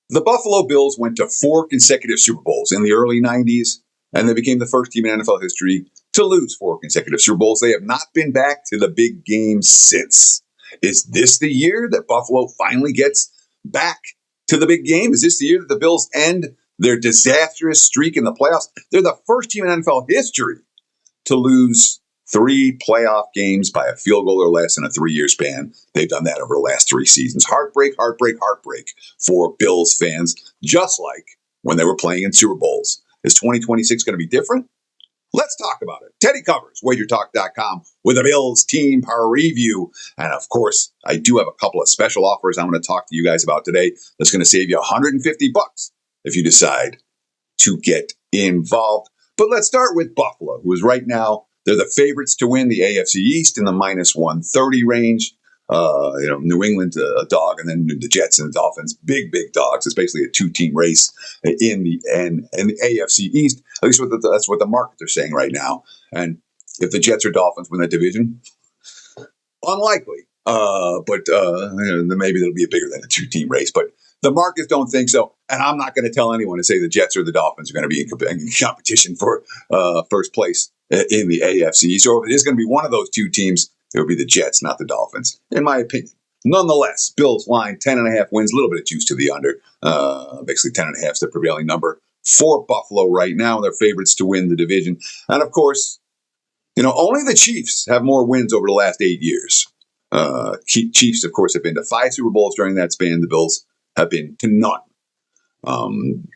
The Buffalo Bills went to 4 consecutive Super Bowls in the early 90s, and they became the first team in NFL history to lose 4 consecutive Super Bowls. They have not been back to the big game since. Is this the year that Buffalo finally gets back to the big game? Is this the year that the Bills end their disastrous streak in the playoffs? They're the first team in NFL history to lose 3 playoff games by a field goal or less in a 3-year span. They've done that over the last 3 seasons. Heartbreak, heartbreak, heartbreak for Bills fans, just like when they were playing in Super Bowls. Is 2026 going to be different? Let's talk about it. Teddy covers WagerTalk.com with a Bills team review. And of course, I do have a couple of special offers I'm going to talk to you guys about today that's going to save you $150 if you decide to get involved. But let's start with Buffalo, who is right now, they're the favorites to win the AFC East in the minus 130 range. New England, a dog, and then the Jets and the Dolphins, big dogs. It's basically a 2-team race in the AFC East. At least that's what the markets are saying right now. And if the Jets or Dolphins win that division, unlikely. But maybe it'll be bigger than a 2-team race. But the markets don't think so. And I'm not going to tell anyone to say the Jets or the Dolphins are going to be in competition for first place in the AFC. So if it is going to be one of those 2 teams, it would be the Jets, not the Dolphins, in my opinion. Nonetheless, Bills line 10.5 wins, a little bit of juice to the under. Basically 10.5 is the prevailing number for Buffalo right now. They're favorites to win the division. And of course, only the Chiefs have more wins over the last 8 years. Chiefs, of course, have been to 5 Super Bowls during that span. The Bills have been to none.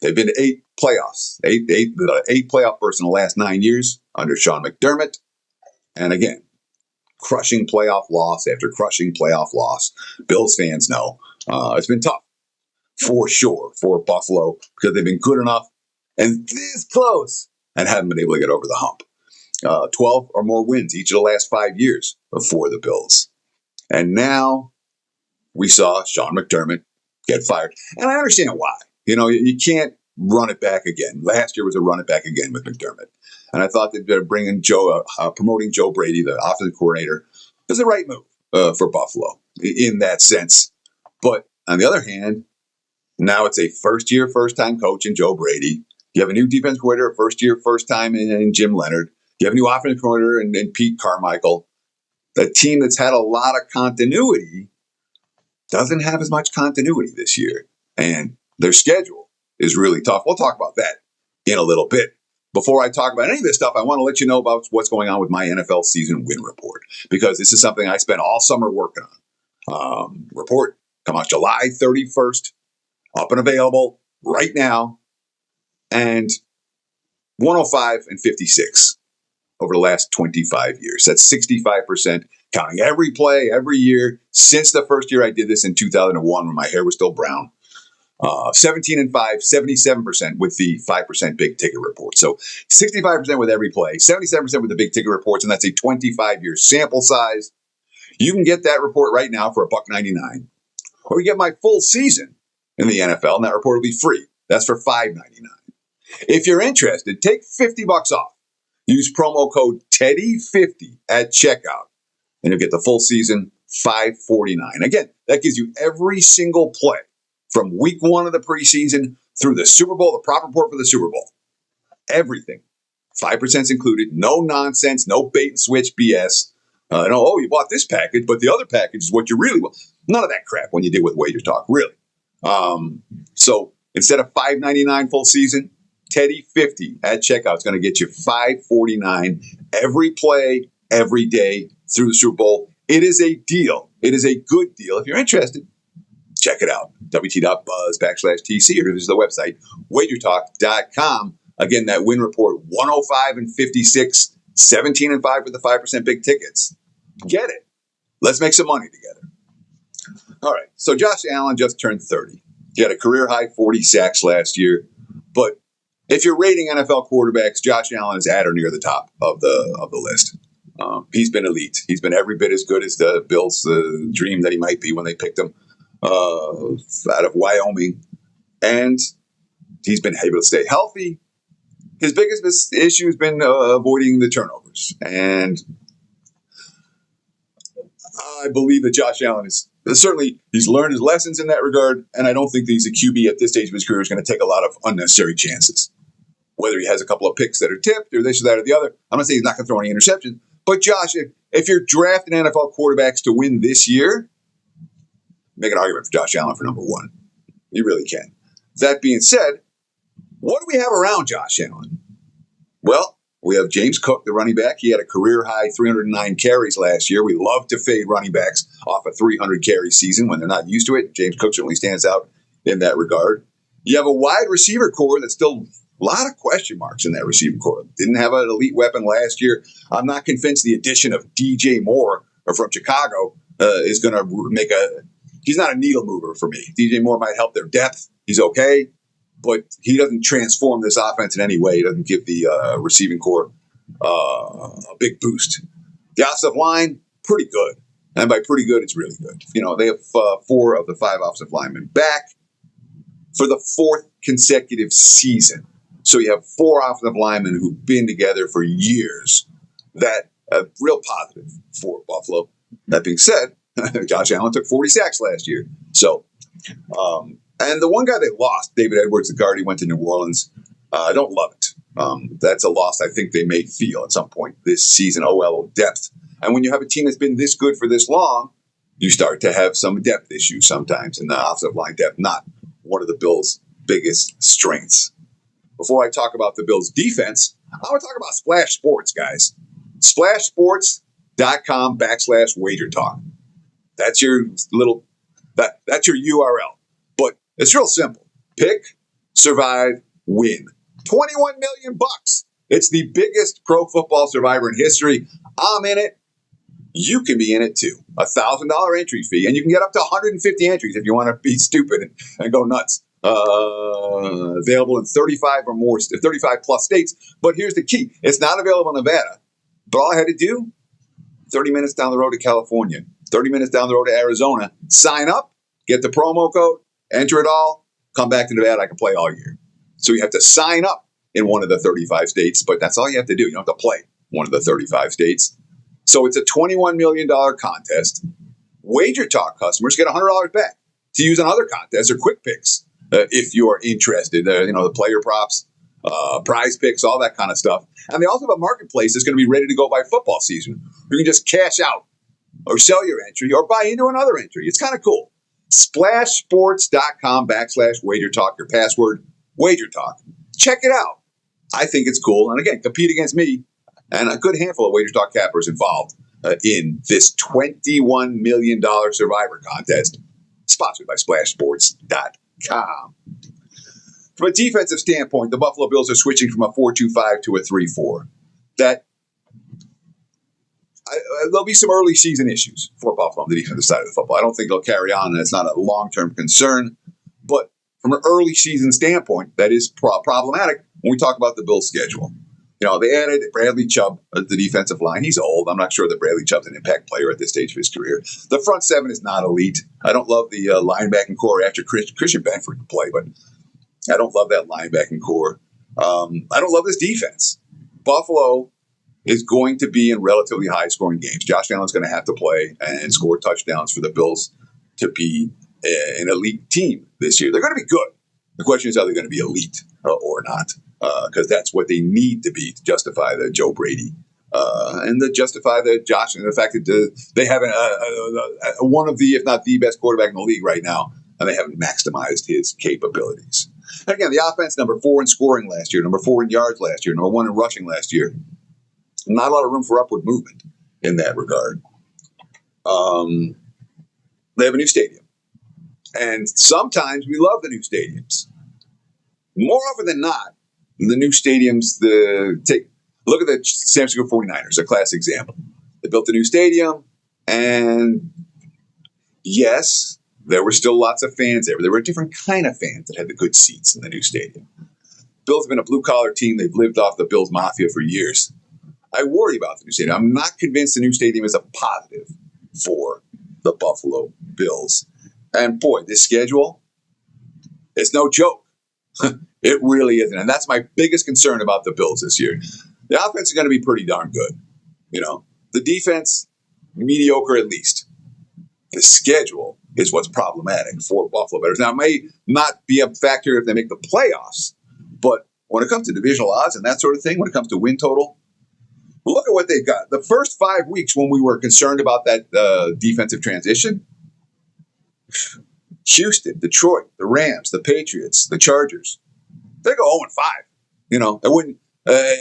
They've been to 8 playoffs, eight playoff bursts in the last 9 years under Sean McDermott. And again, crushing playoff loss after crushing playoff loss. Bills fans know it's been tough for sure for Buffalo because they've been good enough and this close and haven't been able to get over the hump. 12 or more wins each of the last 5 years for the Bills. And now we saw Sean McDermott get fired. And I understand why. You can't run it back again. Last year was a run it back again with McDermott. And I thought that bringing promoting Joe Brady, the offensive coordinator, is the right move for Buffalo in that sense. But on the other hand, now it's a first-time coach in Joe Brady. You have a new defense coordinator, first time in Jim Leonard. You have a new offensive coordinator in Pete Carmichael. The team that's had a lot of continuity doesn't have as much continuity this year. And their schedule is really tough. We'll talk about that in a little bit. Before I talk about any of this stuff, I want to let you know about what's going on with my NFL season win report, because this is something I spent all summer working on. Report come out July 31st, up and available right now, and 105 and 56 over the last 25 years. That's 65%, counting every play, every year, since the first year I did this in 2001 when my hair was still brown. 17 and 5, 77% with the 5% big ticket report. So 65% with every play, 77% with the big ticket reports, and that's a 25-year sample size. You can get that report right now for $1.99, or you get my full season in the NFL, and that report will be free. That's for $5.99. If you're interested, take $50 off. Use promo code TEDDY50 at checkout, and you'll get the full season $5.49. Again, that gives you every single play from week 1 of the preseason through the Super Bowl, the prop report for the Super Bowl. Everything. 5% included. No nonsense. No bait and switch BS. You bought this package, but the other package is what you really want. None of that crap when you did with Wager Talk, really. So instead of $5.99 full season, Teddy50 at checkout is going to get you $5.49 every play, every day through the Super Bowl. It is a deal. It is a good deal. If you're interested, check it out. WT.buzz/TC, or visit the website, wagertalk.com. Again, that win report, 105 and 56, 17 and 5 with the 5% big tickets. Get it. Let's make some money together. All right. So Josh Allen just turned 30. He had a career high 40 sacks last year. But if you're rating NFL quarterbacks, Josh Allen is at or near the top of the list. He's been elite. He's been every bit as good as the Bills' dream that he might be when they picked him out of Wyoming. And he's been able to stay healthy. His biggest issue has been avoiding the turnovers. And I believe that Josh Allen is certainly he's learned his lessons in that regard, and I don't think that he's a QB at this stage of his career is going to take a lot of unnecessary chances. Whether he has a couple of picks that are tipped or this or that or the other, I'm not saying he's not going to throw any interceptions. But Josh, if you're drafting NFL quarterbacks to win this year, make an argument for Josh Allen for number one. You really can. That being said, what do we have around Josh Allen? Well, we have James Cook, the running back. He had a career-high 309 carries last year. We love to fade running backs off a 300-carry season when they're not used to it. James Cook certainly stands out in that regard. You have a wide receiver core that's still a lot of question marks in that receiver core. Didn't have an elite weapon last year. I'm not convinced the addition of DJ Moore from Chicago is going to make he's not a needle mover for me. DJ Moore might help their depth. He's okay. But he doesn't transform this offense in any way. He doesn't give the receiving core a big boost. The offensive line, pretty good. And by pretty good, it's really good. They have 4 of the 5 offensive linemen back for the 4th consecutive season. So you have 4 offensive linemen who've been together for years. That real positive for Buffalo. That being said, Josh Allen took 40 sacks last year. So, and the one guy they lost, David Edwards, the guard, he went to New Orleans. I don't love it. That's a loss I think they may feel at some point this season. Depth. And when you have a team that's been this good for this long, you start to have some depth issues sometimes. And the offensive line depth, not one of the Bills' biggest strengths. Before I talk about the Bills' defense, I want to talk about Splash Sports, guys. SplashSports.com/wager talk. That's your that's your URL. But it's real simple. Pick, survive, win. $21 million. It's the biggest pro football survivor in history. I'm in it. You can be in it too. $1,000 entry fee, and you can get up to 150 entries if you want to be stupid and go nuts. Available in 35 plus states. But here's the key. It's not available in Nevada. But all I had to do, 30 minutes down the road to California, 30 minutes down the road to Arizona, sign up, get the promo code, enter it all, come back to Nevada. I can play all year. So you have to sign up in one of the 35 states, but that's all you have to do. You don't have to play one of the 35 states. So it's a $21 million contest. Wager Talk customers get $100 back to use on other contests or quick picks if you are interested. The player props, prize picks, all that kind of stuff. And they also have a marketplace that's going to be ready to go by football season. You can just cash out or sell your entry or buy into another entry. It's kind of cool. SplashSports.com/wager talk. Your password, wager talk. Check it out. I think it's cool. And again, compete against me and a good handful of wager talk cappers involved in this $21 million survivor contest sponsored by SplashSports.com. From a defensive standpoint, the Buffalo Bills are switching from a 4-2-5 to a 3-4. There'll be some early season issues for Buffalo on the defensive side of the football. I don't think they'll carry on, and it's not a long-term concern. But from an early season standpoint, that is problematic when we talk about the Bills' schedule. They added Bradley Chubb at the defensive line. He's old. I'm not sure that Bradley Chubb's an impact player at this stage of his career. The front seven is not elite. I don't love the linebacking core after Christian Benford can play, but I don't love that linebacking core. I don't love this defense. Buffalo is going to be in relatively high-scoring games. Josh Allen's going to have to play and score touchdowns for the Bills to be an elite team this year. They're going to be good. The question is, are they going to be elite or not? Because that's what they need to be to justify the Joe Brady and to justify the Josh and the fact that they have one of the, if not the best quarterback in the league right now, and they haven't maximized his capabilities. And again, the offense, number 4 in scoring last year, number 4 in yards last year, number 1 in rushing last year. Not a lot of room for upward movement in that regard. They have a new stadium. And sometimes we love the new stadiums. More often than not, the new stadiums, look at the San Francisco 49ers, a classic example. They built a new stadium, and yes, there were still lots of fans there, but there were a different kind of fans that had the good seats in the new stadium. Bills have been a blue-collar team. They've lived off the Bills Mafia for years. I worry about the new stadium. I'm not convinced the new stadium is a positive for the Buffalo Bills. And boy, this schedule, it's no joke. It really isn't. And that's my biggest concern about the Bills this year. The offense is going to be pretty darn good. The defense, mediocre at least. The schedule is what's problematic for Buffalo bettors. Now, it may not be a factor if they make the playoffs, but when it comes to divisional odds and that sort of thing, when it comes to win total, look at what they've got. The first 5 weeks when we were concerned about that defensive transition, Houston, Detroit, the Rams, the Patriots, the Chargers, they go 0-5. It wouldn't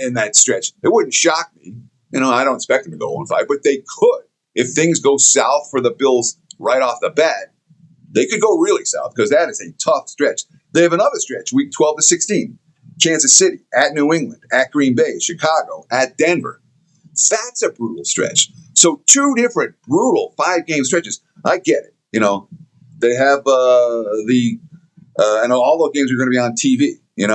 in that stretch. It wouldn't shock me. I don't expect them to go 0-5, but they could. If things go south for the Bills right off the bat, they could go really south because that is a tough stretch. They have another stretch, week 12 to 16. Kansas City, at New England, at Green Bay, Chicago, at Denver. That's a brutal stretch. So 2 different brutal 5-game stretches. I get it. They have and all those games are going to be on TV. They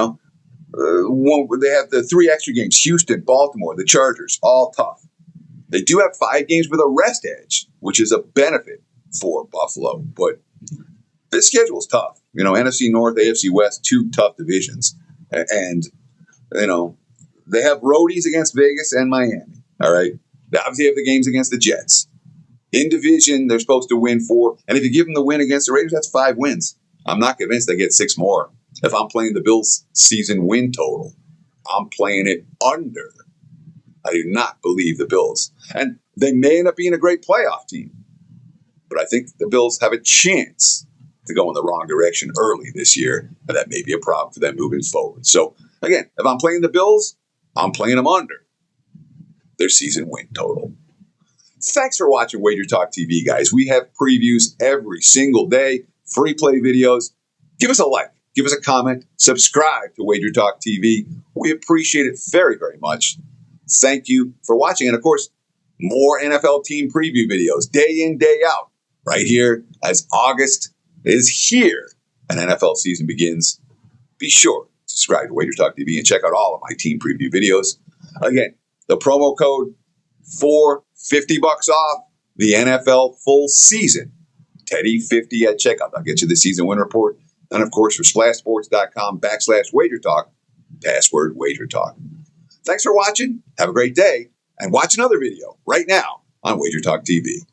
have the 3 extra games: Houston, Baltimore, the Chargers, all tough. They do have 5 games with a rest edge, which is a benefit for Buffalo. But this schedule is tough. NFC North, AFC West, 2 tough divisions. And, they have roadies against Vegas and Miami. All right. They obviously have the games against the Jets. In division, they're supposed to win 4. And if you give them the win against the Raiders, that's 5 wins. I'm not convinced they get 6 more. If I'm playing the Bills' season win total, I'm playing it under. I do not believe the Bills. And they may end up being a great playoff team. But I think the Bills have a chance to go in the wrong direction early this year. And that may be a problem for them moving forward. So, again, if I'm playing the Bills, I'm playing them under their season win total. Thanks for watching Wager Talk TV, guys. We have previews every single day, free play videos. Give us a like, give us a comment, subscribe to Wager Talk TV. We appreciate it very, very much. Thank you for watching. And, of course, more NFL team preview videos day in, day out, right here as August is here and NFL season begins. Be sure to subscribe to Wager Talk TV and check out all of my team preview videos. Again, the promo code for $50 off the NFL full season. Teddy50 at checkout. I'll get you the season win report. And, of course, for splashsports.com/WagerTalk, password WagerTalk. Thanks for watching. Have a great day. And watch another video right now on Wager Talk TV.